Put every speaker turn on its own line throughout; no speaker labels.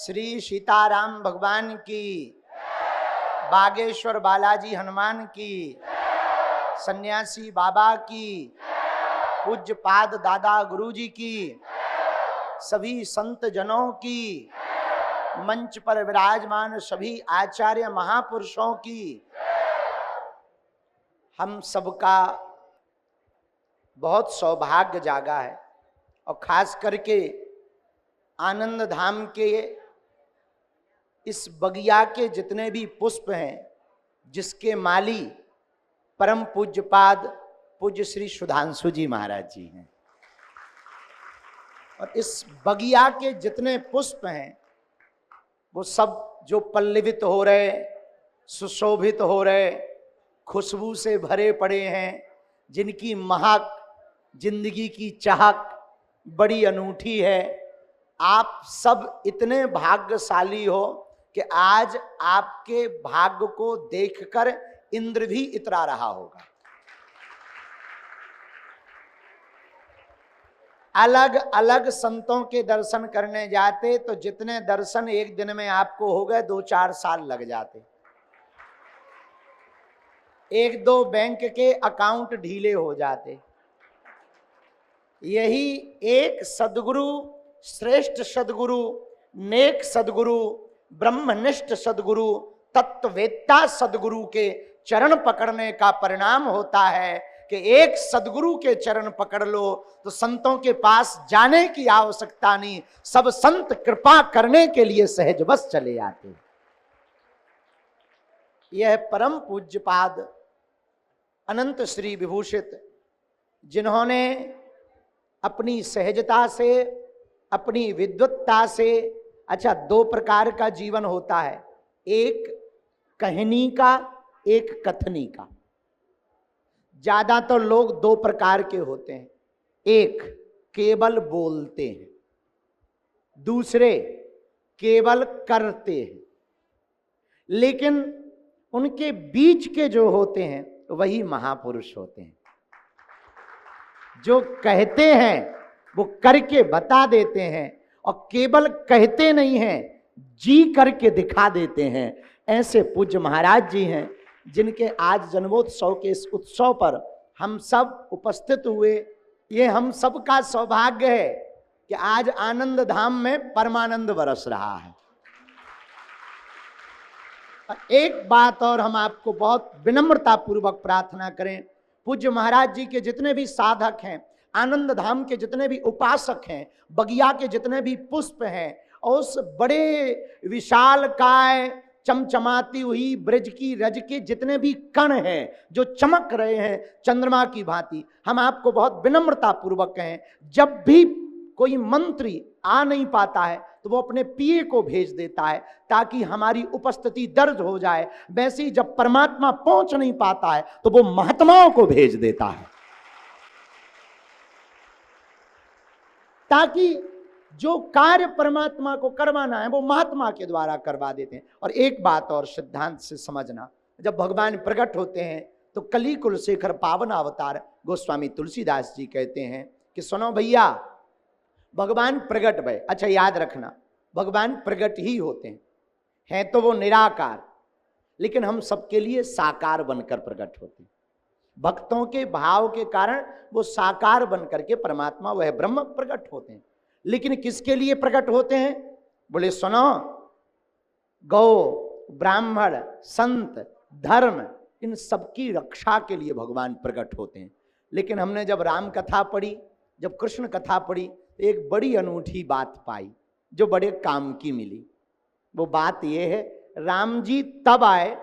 श्री सीताराम भगवान की, बागेश्वर बालाजी हनुमान की, सन्यासी बाबा की, पूज्य पाद दादा गुरुजी की, सभी संत जनों की, मंच पर विराजमान सभी आचार्य महापुरुषों की, हम सबका बहुत सौभाग्य जागा है। और खास करके आनंद धाम के इस बगिया के जितने भी पुष्प हैं, जिसके माली परम पूज्यपाद पूज्य श्री सुधांशु जी महाराज जी हैं, और इस बगिया के जितने पुष्प हैं वो सब जो पल्लवित हो रहे, सुशोभित हो रहे, खुशबू से भरे पड़े हैं, जिनकी महक जिंदगी की चाहक बड़ी अनूठी है। आप सब इतने भाग्यशाली हो कि आज आपके भाग्य को देखकर इंद्र भी इतरा रहा होगा। अलग अलग संतों के दर्शन करने जाते तो जितने दर्शन एक दिन में आपको हो गए 2-4 साल लग जाते। 1-2 बैंक के अकाउंट ढीले हो जाते। यही एक सद्गुरु, श्रेष्ठ सद्गुरु, नेक सद्गुरु, ब्रह्मनिष्ठ सद्गुरु, तत्ववेत्ता सद्गुरु के चरण पकड़ने का परिणाम होता है कि एक सद्गुरु के चरण पकड़ लो तो संतों के पास जाने की आवश्यकता नहीं, सब संत कृपा करने के लिए सहज बस चले आते। यह परम पूज्यपाद अनंत श्री विभूषित, जिन्होंने अपनी सहजता से, अपनी विद्वत्ता से, अच्छा 2 प्रकार का जीवन होता है, एक कहनी का, एक कथनी का। ज्यादातर लोग 2 प्रकार के होते हैं, एक केवल बोलते हैं, दूसरे केवल करते हैं। लेकिन उनके बीच के जो होते हैं वही महापुरुष होते हैं। जो कहते हैं वो करके बता देते हैं, और केवल कहते नहीं हैं, जी करके दिखा देते हैं। ऐसे पूज्य महाराज जी हैं जिनके आज जन्मोत्सव के इस उत्सव पर हम सब उपस्थित हुए। ये हम सब का सौभाग्य है कि आज आनंद धाम में परमानंद बरस रहा है। एक बात और हम आपको बहुत विनम्रता पूर्वक प्रार्थना करें, पूज्य महाराज जी के जितने भी साधक हैं, आनंद धाम के जितने भी उपासक हैं, बगिया के जितने भी पुष्प हैं, और उस बड़े विशाल काय चमचमाती हुई ब्रज की रज के जितने भी कण हैं जो चमक रहे हैं चंद्रमा की भांति, हम आपको बहुत विनम्रता पूर्वक कहें, जब भी कोई मंत्री आ नहीं पाता है तो वो अपने पीए को भेज देता है ताकि हमारी उपस्थिति दर्ज हो जाए। वैसे ही जब परमात्मा पहुंच नहीं पाता है तो वो महात्माओं को भेज देता है, ताकि जो कार्य परमात्मा को करवाना है वो महात्मा के द्वारा करवा देते हैं। और एक बात और सिद्धांत से समझना, जब भगवान प्रकट होते हैं तो कली कुलशेखर पावन अवतार गोस्वामी तुलसीदास जी कहते हैं कि सुनो भैया, भगवान प्रकट भय। अच्छा याद रखना, भगवान प्रकट ही होते हैं तो वो निराकार, लेकिन हम सबके लिए साकार बनकर प्रकट होते हैं। भक्तों के भाव के कारण वो साकार बनकर के परमात्मा वह ब्रह्म प्रकट होते हैं। लेकिन किसके लिए प्रकट होते हैं? बोले सुनो, गौ, ब्राह्मण, संत, धर्म, इन सबकी रक्षा के लिए भगवान प्रकट होते हैं। लेकिन हमने जब राम कथा पढ़ी, जब कृष्ण कथा पढ़ी, तो एक बड़ी अनूठी बात पाई जो बड़े काम की मिली। वो बात यह है, राम जी तब आए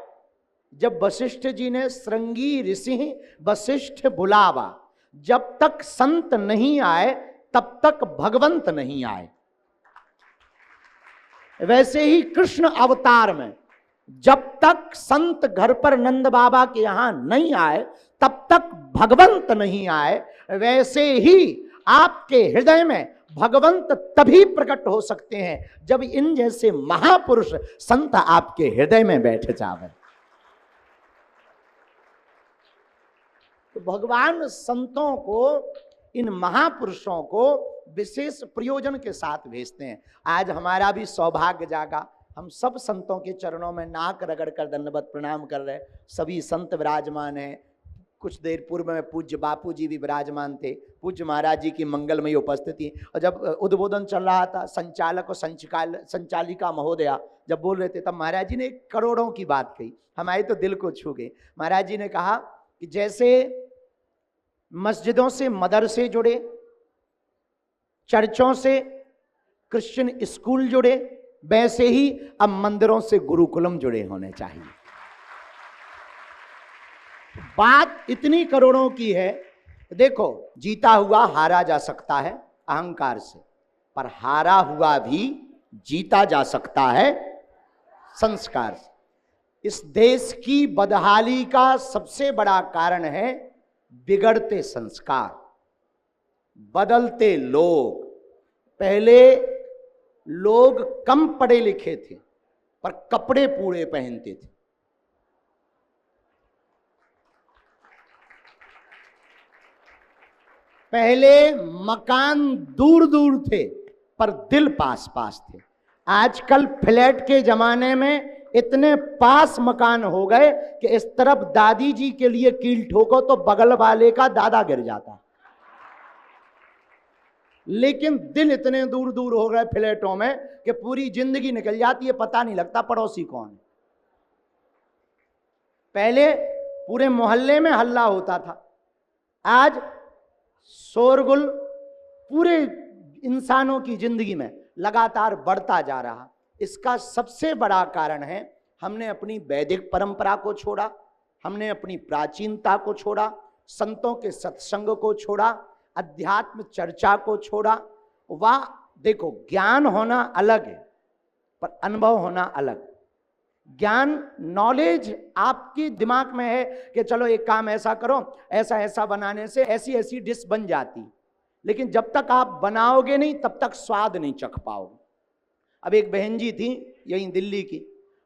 जब वशिष्ठ जी ने श्रृंगी ऋषि वशिष्ठ बुलावा, जब तक संत नहीं आए तब तक भगवंत नहीं आए। वैसे ही कृष्ण अवतार में जब तक संत घर पर नंद बाबा के यहां नहीं आए तब तक भगवंत नहीं आए। वैसे ही आपके हृदय में भगवंत तभी प्रकट हो सकते हैं जब इन जैसे महापुरुष संत आपके हृदय में बैठ जावे। तो भगवान संतों को इन महापुरुषों को विशेष प्रयोजन के साथ भेजते हैं। आज हमारा भी सौभाग्य जागा, हम सब संतों के चरणों में नाक रगड़ कर दंडवत प्रणाम कर रहे हैं। सभी संत विराजमान हैं। कुछ देर पूर्व में पूज्य बापू जी भी विराजमान थे, पूज्य महाराज जी की मंगलमयी उपस्थिति। और जब उद्बोधन चल रहा था, संचालक और संचालिका महोदया जब बोल रहे थे, तब महाराज जी ने करोड़ों की बात कही, हमारे तो दिल को छू गई। महाराज जी ने कहा कि जैसे मस्जिदों से मदरसे जुड़े, चर्चों से क्रिश्चियन स्कूल जुड़े, वैसे ही अब मंदिरों से गुरुकुलम जुड़े होने चाहिए। बात इतनी करोड़ों की है। देखो, जीता हुआ हारा जा सकता है अहंकार से, पर हारा हुआ भी जीता जा सकता है संस्कार से। इस देश की बदहाली का सबसे बड़ा कारण है बिगड़ते संस्कार, बदलते लोग। पहले लोग कम पढ़े लिखे थे पर कपड़े पूरे पहनते थे। पहले मकान दूर दूर थे पर दिल पास पास थे। आजकल फ्लैट के जमाने में इतने पास मकान हो गए कि इस तरफ दादी जी के लिए कील ठोको तो बगल वाले का दादा गिर जाता। लेकिन दिल इतने दूर दूर हो गए फ्लैटों में कि पूरी जिंदगी निकल जाती है, पता नहीं लगता पड़ोसी कौन है। पहले पूरे मोहल्ले में हल्ला होता था, आज शोरगुल पूरे इंसानों की जिंदगी में लगातार बढ़ता जा रहा। इसका सबसे बड़ा कारण है हमने अपनी वैदिक परंपरा को छोड़ा, हमने अपनी प्राचीनता को छोड़ा, संतों के सत्संग को छोड़ा, अध्यात्म चर्चा को छोड़ा। वाह, देखो, ज्ञान होना अलग है पर अनुभव होना अलग। ज्ञान, नॉलेज आपके दिमाग में है कि चलो एक काम ऐसा करो, ऐसा ऐसा बनाने से ऐसी ऐसी डिश बन जाती, लेकिन जब तक आप बनाओगे नहीं तब तक स्वाद नहीं चख पाओगे। अब एक बहन जी थी यहीं दिल्ली की,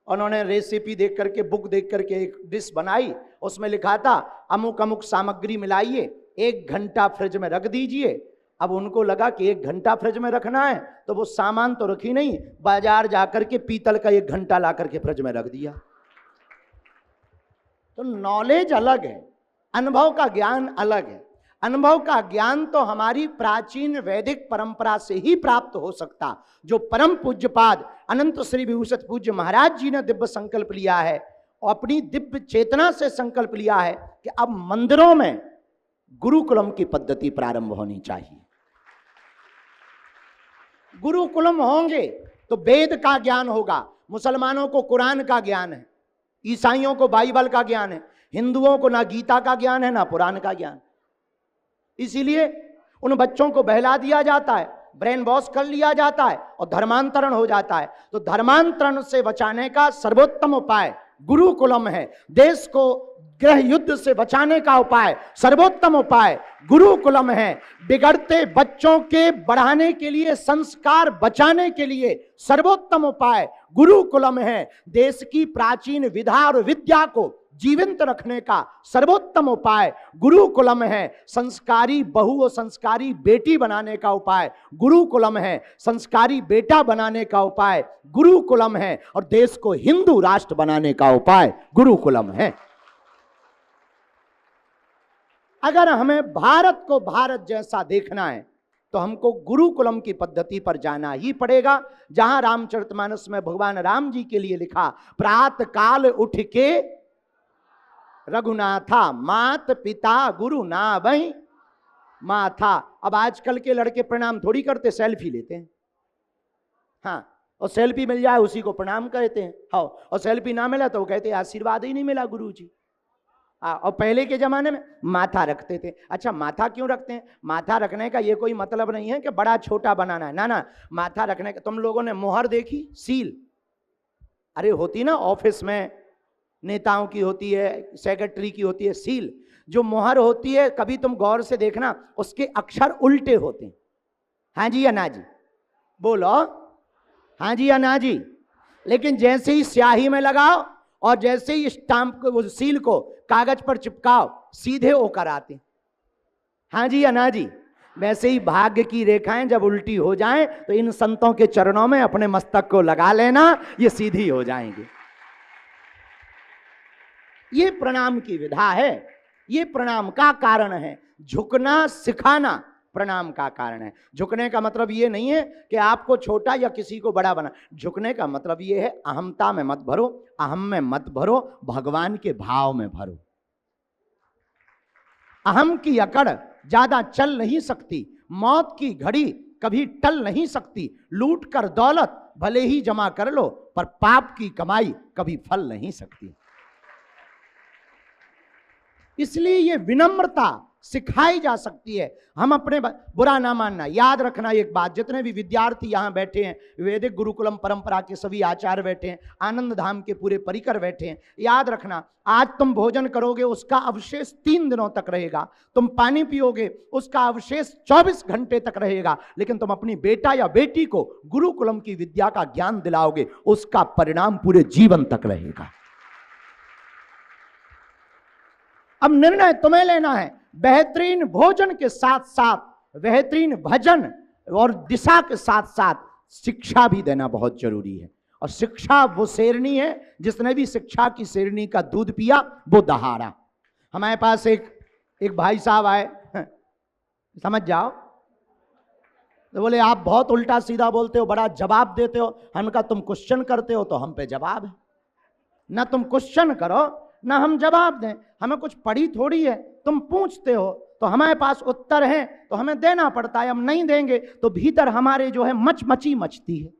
उन्होंने रेसिपी देख करके, बुक देख करके एक डिश बनाई। उसमें लिखा था अमुक अमुक सामग्री मिलाइए, 1 घंटा फ्रिज में रख दीजिए। अब उनको लगा कि 1 घंटा फ्रिज में रखना है, तो वो सामान तो रखी नहीं, बाजार जाकर के पीतल का 1 घंटा ला करके फ्रिज में रख दिया। तो नॉलेज अलग है, अनुभव का ज्ञान अलग है। अनुभव का ज्ञान तो हमारी प्राचीन वैदिक परंपरा से ही प्राप्त हो सकता। जो परम पूज्यपाद अनंत श्री विभूषित पूज्य महाराज जी ने दिव्य संकल्प लिया है और अपनी दिव्य चेतना से संकल्प लिया है कि अब मंदिरों में गुरुकुलम की पद्धति प्रारंभ होनी चाहिए। गुरुकुलम होंगे तो वेद का ज्ञान होगा। मुसलमानों को कुरान का ज्ञान है, ईसाइयों को बाइबल का ज्ञान है, हिंदुओं को ना गीता का ज्ञान है ना पुराण का ज्ञान। इसीलिए उन बच्चों को बहला दिया जाता है, ब्रेन वॉश कर लिया जाता है और धर्मांतरण हो जाता है। तो धर्मांतरण से बचाने का सर्वोत्तम उपाय गुरुकुलम है। देश को गृह युद्ध से बचाने का उपाय, सर्वोत्तम उपाय गुरुकुलम है। बिगड़ते बच्चों के बढ़ाने के लिए, संस्कार बचाने के लिए सर्वोत्तम उपाय गुरुकुलम है। देश की प्राचीन विधा और विद्या को जीवंत रखने का सर्वोत्तम उपाय गुरुकुलम है। संस्कारी बहू और संस्कारी बेटी बनाने का उपाय गुरुकुलम है। संस्कारी बेटा बनाने का उपाय गुरुकुलम है। और देश को हिंदू राष्ट्र बनाने का उपाय गुरुकुलम है। अगर हमें भारत को भारत जैसा देखना है तो हमको गुरुकुलम की पद्धति पर जाना ही पड़ेगा। जहां रामचरितमानस में भगवान राम जी के लिए लिखा, प्रातः काल उठ के रघुनाथा मात पिता गुरु ना वही माथा। अब आजकल के लड़के प्रणाम थोड़ी करते, सेल्फी लेते हैं। हाँ, और सेल्फी मिल जाए उसी को प्रणाम कहते हैं। हाँ, और सेल्फी ना मिला तो वो कहते हैं आशीर्वाद ही नहीं मिला गुरुजी। और पहले के जमाने में माथा रखते थे। अच्छा, माथा क्यों रखते हैं? माथा रखने का ये कोई मतलब नहीं है कि बड़ा छोटा बनाना है, ना ना। माथा रखने का, तुम लोगों ने मोहर देखी, सील, अरे होती ना ऑफिस में, नेताओं की होती है, सेक्रेटरी की होती है सील। जो मोहर होती है, कभी तुम गौर से देखना, उसके अक्षर उल्टे होते हैं। हाँ जी या ना जी? बोलो हाँ जी या ना जी? लेकिन जैसे ही स्याही में लगाओ और जैसे ही स्टाम्प को, सील को कागज पर चिपकाओ, सीधे होकर आते। हाँ जी या ना जी? वैसे ही भाग्य की रेखाएं जब उल्टी हो जाएं तो इन संतों के चरणों में अपने मस्तक को लगा लेना, ये सीधी हो जाएंगे। ये प्रणाम की विधा है, ये प्रणाम का कारण है। झुकना सिखाना प्रणाम का कारण है। झुकने का मतलब ये नहीं है कि आपको छोटा या किसी को बड़ा बना। झुकने का मतलब ये है अहमता में मत भरो, अहम में मत भरो, भगवान के भाव में भरो। अहम की अकड़ ज्यादा चल नहीं सकती, मौत की घड़ी कभी टल नहीं सकती। लूट कर दौलत भले ही जमा कर लो, पर पाप की कमाई कभी फल नहीं सकती। इसलिए ये विनम्रता सिखाई जा सकती है। हम अपने बुरा ना मानना। याद रखना एक बात, जितने भी विद्यार्थी यहाँ बैठे हैं, वैदिक गुरुकुलम परंपरा के सभी आचार्य बैठे हैं, आनंद धाम के पूरे परिकर बैठे हैं, याद रखना आज तुम भोजन करोगे उसका अवशेष 3 दिनों तक रहेगा, तुम पानी पियोगे उसका अवशेष 24 घंटे तक रहेगा, लेकिन तुम अपनी बेटा या बेटी को गुरुकुलम की विद्या का ज्ञान दिलाओगे उसका परिणाम पूरे जीवन तक रहेगा। अब निर्णय तुम्हें लेना है। बेहतरीन भोजन के साथ साथ बेहतरीन भजन और दिशा के साथ साथ शिक्षा भी देना बहुत जरूरी है। और शिक्षा वो शेरनी है, जिसने भी शिक्षा की शेरनी का दूध पिया वो दहाड़ा। हमारे पास एक भाई साहब आए, समझ जाओ, तो बोले आप बहुत उल्टा सीधा बोलते हो, बड़ा जवाब देते हो। हमने कहा तुम क्वेश्चन करते हो तो हम पे जवाब है, ना तुम क्वेश्चन करो ना हम जवाब दें। हमें कुछ पढ़ी थोड़ी है, तुम पूछते हो तो हमारे पास उत्तर है तो हमें देना पड़ता है। हम नहीं देंगे तो भीतर हमारे जो है मचमची मचती है।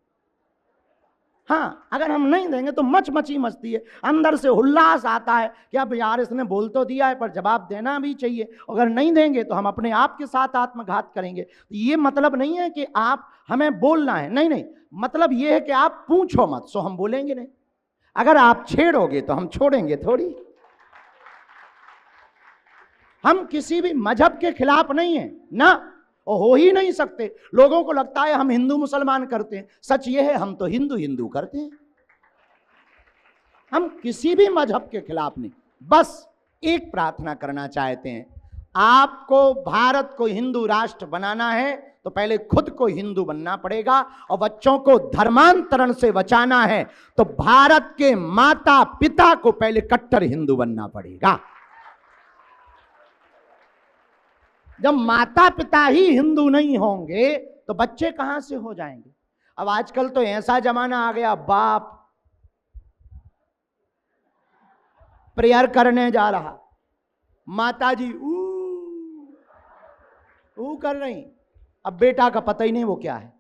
हाँ, अगर हम नहीं देंगे तो मचमची मचती है, अंदर से उल्लास आता है कि अब यार इसने बोल तो दिया है पर जवाब देना भी चाहिए। अगर नहीं देंगे तो हम अपने आप के साथ आत्मघात करेंगे। तो ये मतलब नहीं है कि आप हमें बोलना है, नहीं नहीं, मतलब ये है कि आप पूछो मत, सो हम बोलेंगे नहीं। अगर आप छेड़ोगे तो हम छोड़ेंगे थोड़ी। हम किसी भी मजहब के खिलाफ नहीं है ना, और हो ही नहीं सकते। लोगों को लगता है हम हिंदू मुसलमान करते हैं, सच ये है हम तो हिंदू हिंदू करते हैं। हम किसी भी मजहब के खिलाफ नहीं, बस एक प्रार्थना करना चाहते हैं। आपको भारत को हिंदू राष्ट्र बनाना है तो पहले खुद को हिंदू बनना पड़ेगा, और बच्चों को धर्मांतरण से बचाना है तो भारत के माता पिता को पहले कट्टर हिंदू बनना पड़ेगा। जब माता पिता ही हिंदू नहीं होंगे तो बच्चे कहां से हो जाएंगे। अब आजकल तो ऐसा जमाना आ गया, बाप प्रेयर करने जा रहा, माता जी ऊ कर रही, अब बेटा का पता ही नहीं वो क्या है।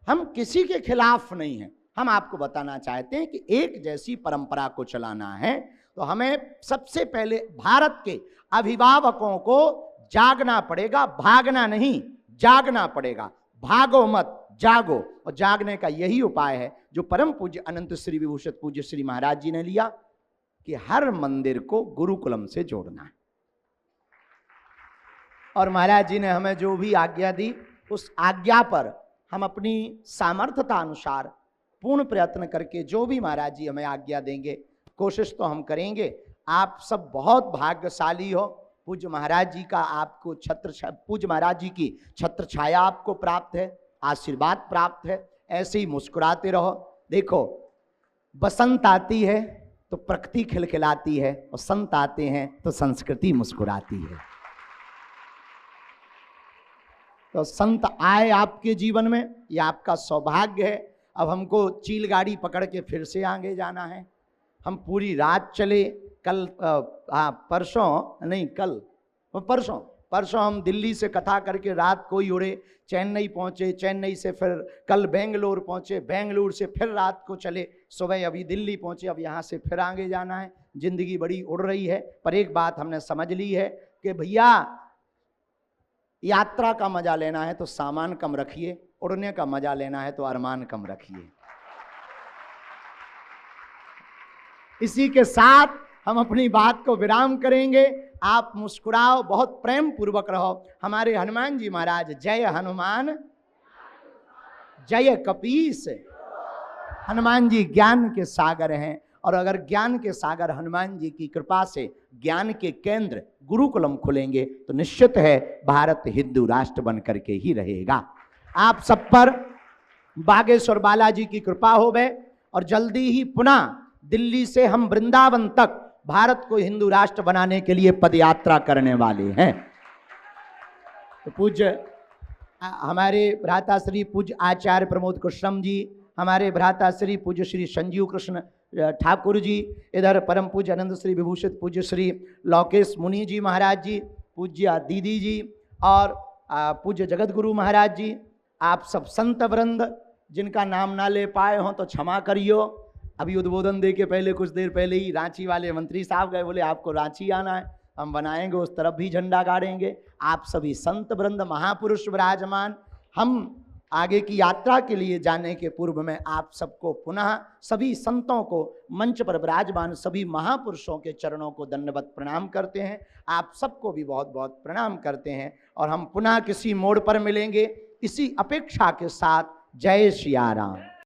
हम किसी के खिलाफ नहीं हैं, हम आपको बताना चाहते हैं कि एक जैसी परंपरा को चलाना है तो हमें सबसे पहले भारत के अभिभावकों को जागना पड़ेगा, भागना नहीं, जागना पड़ेगा। भागो मत, जागो। और जागने का यही उपाय है जो परम पूज्य अनंत श्री विभूषित पूज्य श्री महाराज जी ने लिया कि हर मंदिर को गुरुकुलम से जोड़ना है। और महाराज जी ने हमें जो भी आज्ञा दी उस आज्ञा पर हम अपनी सामर्थ्यता अनुसार पूर्ण प्रयत्न करके जो भी महाराज जी हमें आज्ञा देंगे कोशिश तो हम करेंगे। आप सब बहुत भाग्यशाली हो, पूज्य महाराज जी का आपको पूज्य महाराज जी की छत्र छाया आपको प्राप्त है, आशीर्वाद प्राप्त है। ऐसे ही मुस्कुराते रहो। देखो, बसंत आती है तो प्रकृति खिलखिलाती है, और संत आते हैं तो संस्कृति मुस्कुराती है। तो संत आए आपके जीवन में, यह आपका सौभाग्य है। अब हमको चील गाड़ी पकड़ के फिर से आगे जाना है। हम पूरी रात चले, कल परसों नहीं, कल परसों हम दिल्ली से कथा करके रात को ही उड़े, चेन्नई पहुंचे, चेन्नई से फिर कल बेंगलोर पहुंचे, बेंगलुरु से फिर रात को चले, सुबह अभी दिल्ली पहुंचे। अब यहाँ से फिर आगे जाना है। जिंदगी बड़ी उड़ रही है, पर एक बात हमने समझ ली है कि भैया यात्रा का मजा लेना है तो सामान कम रखिए, उड़ने का मजा लेना है तो अरमान कम रखिए। इसी के साथ हम अपनी बात को विराम करेंगे। आप मुस्कुराओ, बहुत प्रेम पूर्वक रहो। हमारे हनुमान जी महाराज, जय हनुमान जय कपीस। हनुमान जी ज्ञान के सागर हैं और अगर ज्ञान के सागर हनुमान जी की कृपा से ज्ञान के केंद्र गुरुकुलम खुलेंगे तो निश्चित है भारत हिंदू राष्ट्र बन करके ही रहेगा। आप सब पर बागेश्वर बालाजी की कृपा होवे और जल्दी ही पुनः दिल्ली से हम वृंदावन तक भारत को हिंदू राष्ट्र बनाने के लिए पदयात्रा करने वाले हैं। तो पूज्य हमारे भ्राता श्री पूज्य आचार्य प्रमोद कृष्णम जी, हमारे भ्राता श्री पूज्य श्री संजीव कृष्ण ठाकुर जी, इधर परम पूज्य आनंद श्री विभूषित पूज्य श्री लौकेश मुनि जी महाराज जी, पूज्य दीदी जी और पूज्य जगत गुरु महाराज जी, आप सब संत वृंद जिनका नाम ना ले पाए हों तो क्षमा करियो। अभी उद्बोधन दे के पहले कुछ देर पहले ही रांची वाले मंत्री साहब गए, बोले आपको रांची आना है, हम बनाएंगे, उस तरफ भी झंडा गाड़ेंगे। आप सभी संत वृंद महापुरुष विराजमान, हम आगे की यात्रा के लिए जाने के पूर्व में आप सबको पुनः सभी संतों को मंच पर विराजमान सभी महापुरुषों के चरणों को दंडवत प्रणाम करते हैं। आप सबको भी बहुत बहुत प्रणाम करते हैं और हम पुनः किसी मोड़ पर मिलेंगे इसी अपेक्षा के साथ। जय सिया राम।